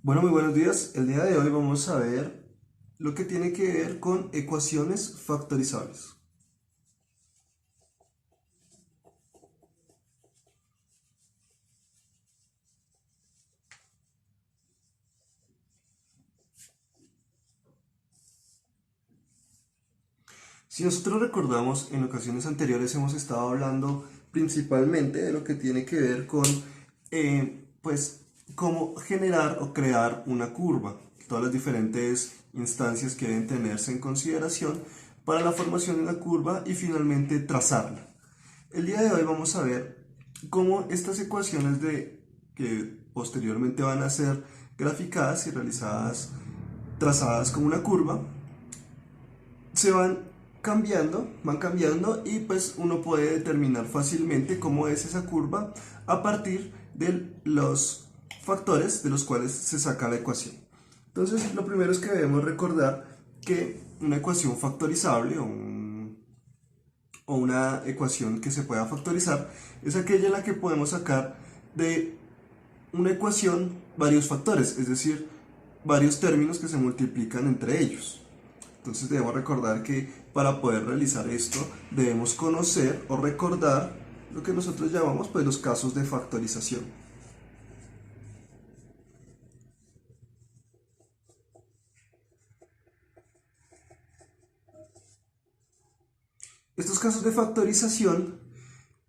Bueno, muy buenos días. El día de hoy vamos a ver lo que tiene que ver con ecuaciones factorizables. Si nosotros recordamos, en ocasiones anteriores hemos estado hablando principalmente de lo que tiene que ver con, pues, cómo generar o crear una curva, todas las diferentes instancias que deben tenerse en consideración para la formación de una curva y finalmente trazarla. El día de hoy vamos a ver cómo estas ecuaciones que posteriormente van a ser graficadas y realizadas, trazadas como una curva, se van cambiando y pues uno puede determinar fácilmente cómo es esa curva a partir de los factores de los cuales se saca la ecuación. Entonces, lo primero es que debemos recordar que una ecuación factorizable o una ecuación que se pueda factorizar es aquella en la que podemos sacar de una ecuación varios factores, es decir, varios términos que se multiplican entre ellos. Entonces debemos recordar que para poder realizar esto debemos conocer o recordar lo que nosotros llamamos pues los casos de factorización. Estos casos de factorización,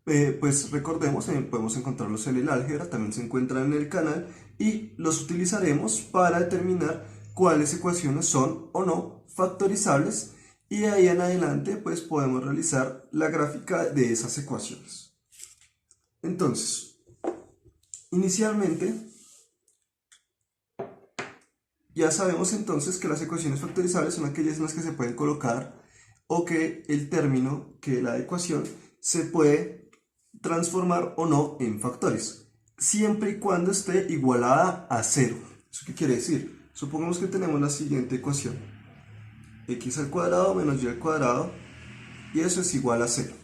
pues recordemos, podemos encontrarlos en el álgebra, también se encuentran en el canal y los utilizaremos para determinar cuáles ecuaciones son o no factorizables y de ahí en adelante pues podemos realizar la gráfica de esas ecuaciones. Entonces, inicialmente ya sabemos entonces que las ecuaciones factorizables son aquellas en las que se pueden colocar o que el término, que la ecuación, se puede transformar o no en factores, siempre y cuando esté igualada a cero. ¿Eso qué quiere decir? Supongamos que tenemos la siguiente ecuación: x al cuadrado menos y al cuadrado, y eso es igual a cero.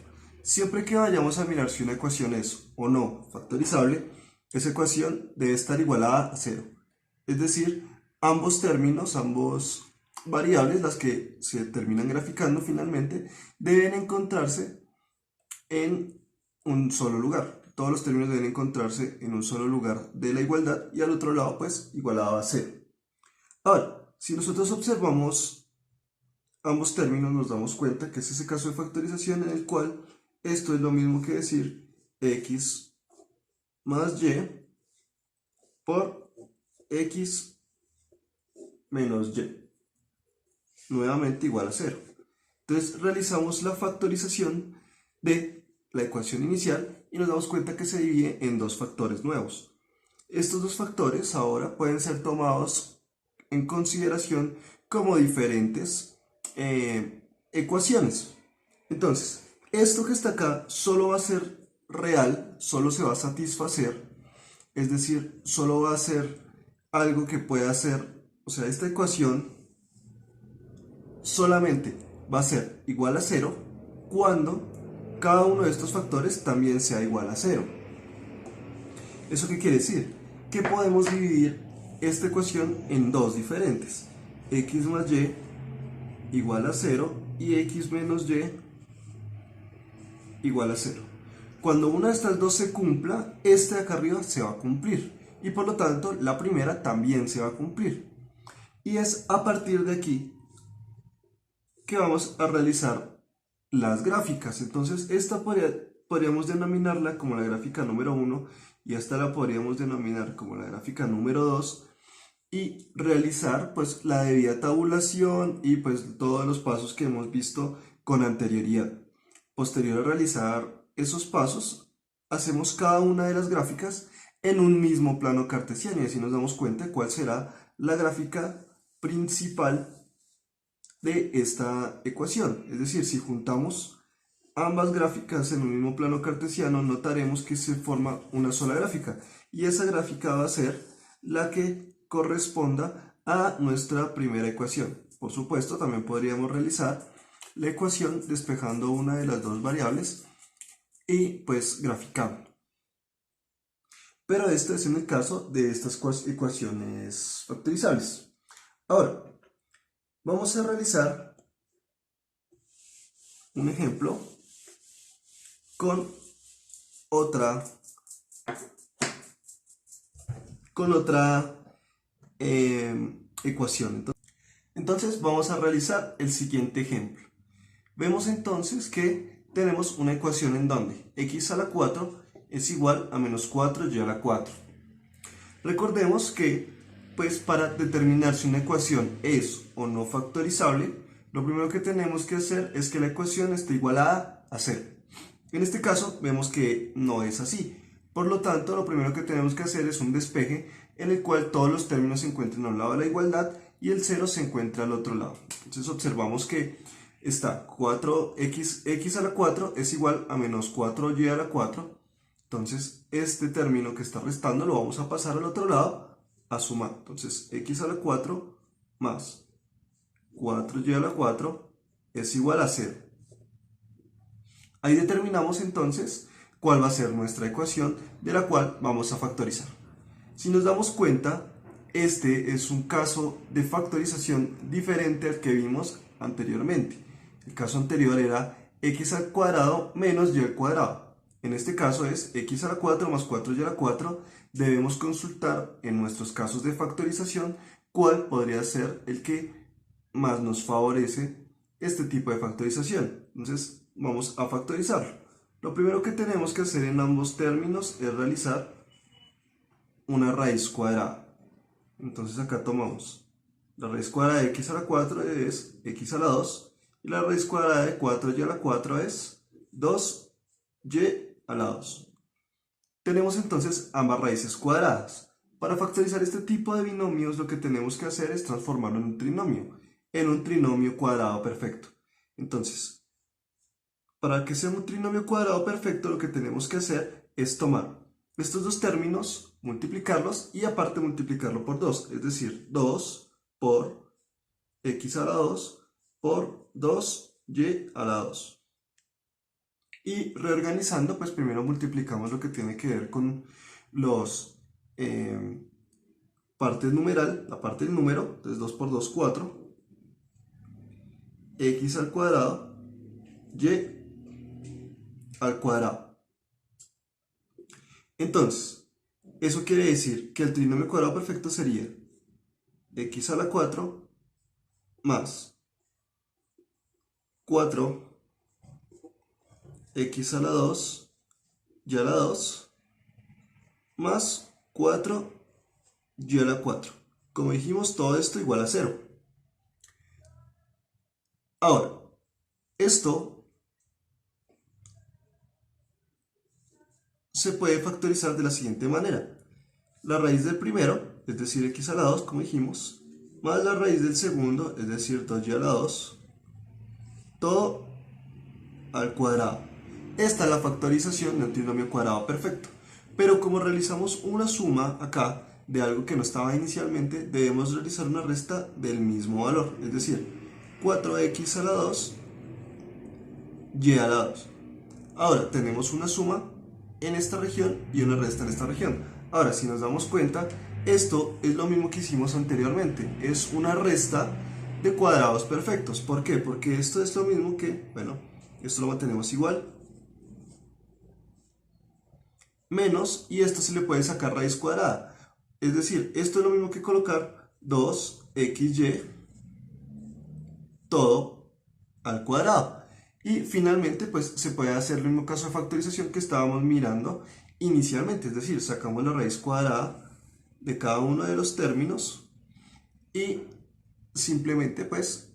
Siempre que vayamos a mirar si una ecuación es o no factorizable, esa ecuación debe estar igualada a cero. Es decir, ambos términos, ambos variables, las que se terminan graficando finalmente, deben encontrarse en un solo lugar. Todos los términos deben encontrarse en un solo lugar de la igualdad y al otro lado pues igualado a cero. Ahora, si nosotros observamos ambos términos nos damos cuenta que es ese caso de factorización en el cual esto es lo mismo que decir x más y por x menos y, nuevamente igual a cero. Entonces realizamos la factorización de la ecuación inicial y nos damos cuenta que se divide en dos factores nuevos. Estos dos factores ahora pueden ser tomados en consideración como diferentes ecuaciones. Entonces, esto que está acá solo va a ser real, solo se va a satisfacer, es decir, solo va a ser algo que pueda ser, o sea, esta ecuación solamente va a ser igual a cero cuando cada uno de estos factores también sea igual a cero. ¿Eso qué quiere decir? Que podemos dividir esta ecuación en dos diferentes: x más y igual a 0 y x menos y igual a 0. Cuando una de estas dos se cumpla, este de acá arriba se va a cumplir y por lo tanto la primera también se va a cumplir. Y es a partir de aquí que vamos a realizar las gráficas. Entonces esta podríamos denominarla como la gráfica número 1 y esta la podríamos denominar como la gráfica número 2 y realizar pues la debida tabulación y pues todos los pasos que hemos visto con anterioridad. Posterior a realizar esos pasos, hacemos cada una de las gráficas en un mismo plano cartesiano y así nos damos cuenta de cuál será la gráfica principal de esta ecuación. Es decir, si juntamos ambas gráficas en un mismo plano cartesiano, notaremos que se forma una sola gráfica y esa gráfica va a ser la que corresponda a nuestra primera ecuación. Por supuesto, también podríamos realizar la ecuación despejando una de las dos variables y pues graficando. Pero esto es en el caso de estas ecuaciones factorizables. Ahora, vamos a realizar un ejemplo con otra ecuación. Entonces vamos a realizar el siguiente ejemplo. Vemos entonces que tenemos una ecuación en donde x a la 4 es igual a menos 4y a la 4. Recordemos que, pues, para determinar si una ecuación es o no factorizable, lo primero que tenemos que hacer es que la ecuación esté igualada a 0. En este caso vemos que no es así. Por lo tanto, lo primero que tenemos que hacer es un despeje en el cual todos los términos se encuentren a un lado de la igualdad y el 0 se encuentra al otro lado. Entonces observamos que está 4x a la 4 es igual a menos 4y a la 4. Entonces este término que está restando lo vamos a pasar al otro lado a sumar. Entonces x a la 4 más 4y a la 4 es igual a 0. Ahí determinamos entonces cuál va a ser nuestra ecuación de la cual vamos a factorizar. Si nos damos cuenta, este es un caso de factorización diferente al que vimos anteriormente. El caso anterior era x al cuadrado menos y al cuadrado. En este caso es x a la 4 más 4y a la 4. Debemos consultar en nuestros casos de factorización cuál podría ser el que más nos favorece este tipo de factorización. Entonces vamos a factorizarlo. Lo primero que tenemos que hacer en ambos términos es realizar una raíz cuadrada. Entonces acá tomamos la raíz cuadrada de x a la 4 es x a la 2 y la raíz cuadrada de 4y a la 4 es 2y a la 2. Tenemos entonces ambas raíces cuadradas. Para factorizar este tipo de binomios lo que tenemos que hacer es transformarlo en un trinomio cuadrado perfecto. Entonces, para que sea un trinomio cuadrado perfecto lo que tenemos que hacer es tomar estos dos términos, multiplicarlos y aparte multiplicarlo por 2, es decir, 2 por x a la 2 por 2y a la 2. Y reorganizando, pues primero multiplicamos lo que tiene que ver con los partes numeral, la parte del número, entonces 2 por 2, 4, x al cuadrado, y al cuadrado. Entonces, eso quiere decir que el trinomio cuadrado perfecto sería x a la 4 más 4 x a la 2 y a la 2 más 4 y a la 4. Como dijimos, todo esto igual a 0. Ahora, esto se puede factorizar de la siguiente manera. La raíz del primero, es decir, x a la 2, como dijimos, más la raíz del segundo, es decir, 2y a la 2, todo al cuadrado. Esta es la factorización de un trinomio cuadrado perfecto. Pero como realizamos una suma acá de algo que no estaba inicialmente, debemos realizar una resta del mismo valor, es decir, 4x a la 2, y a la 2. Ahora tenemos una suma en esta región y una resta en esta región. Ahora, si nos damos cuenta, esto es lo mismo que hicimos anteriormente, es una resta de cuadrados perfectos. ¿Por qué? Porque esto es lo mismo que, bueno, esto lo mantenemos igual, menos, y esto se le puede sacar raíz cuadrada. Es decir, esto es lo mismo que colocar 2xy todo al cuadrado. Y finalmente, pues se puede hacer el mismo caso de factorización que estábamos mirando inicialmente, es decir, sacamos la raíz cuadrada de cada uno de los términos y simplemente pues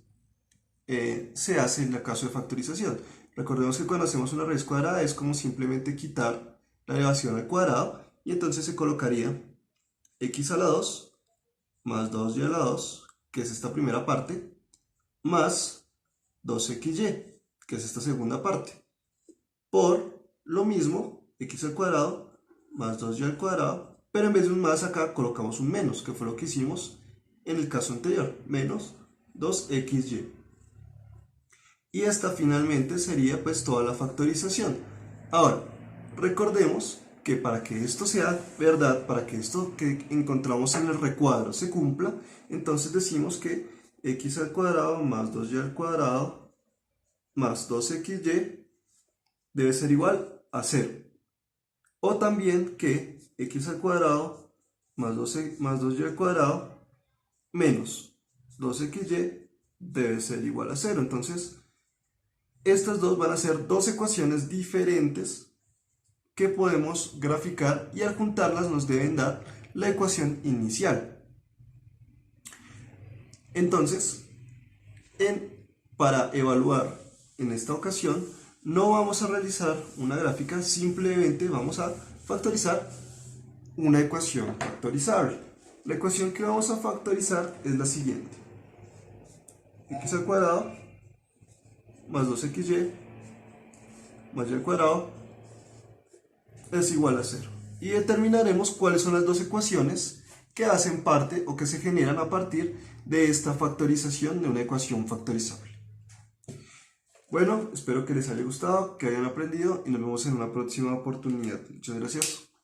se hace en el caso de factorización. Recordemos que cuando hacemos una raíz cuadrada es como simplemente quitar la elevación al cuadrado y entonces se colocaría x a la 2 más 2y a la 2, que es esta primera parte, más 2xy, que es esta segunda parte, por lo mismo, x al cuadrado más 2y al cuadrado, pero en vez de un más acá colocamos un menos, que fue lo que hicimos en el caso anterior, menos 2xy. Y esta finalmente sería pues toda la factorización. Ahora, recordemos que para que esto sea verdad, para que esto que encontramos en el recuadro se cumpla, entonces decimos que x al cuadrado más 2y al cuadrado más 2xy debe ser igual a 0. O también que x al cuadrado más 2y al cuadrado menos 2xy debe ser igual a 0. Entonces, estas dos van a ser dos ecuaciones diferentes que podemos graficar y al juntarlas nos deben dar la ecuación inicial. Entonces, para evaluar en esta ocasión, no vamos a realizar una gráfica, simplemente vamos a factorizar una ecuación factorizable. La ecuación que vamos a factorizar es la siguiente: x al cuadrado más 2xy más y al cuadrado es igual a 0. Y determinaremos cuáles son las dos ecuaciones que hacen parte o que se generan a partir de esta factorización de una ecuación factorizable. Bueno, espero que les haya gustado, que hayan aprendido y nos vemos en una próxima oportunidad. Muchas gracias.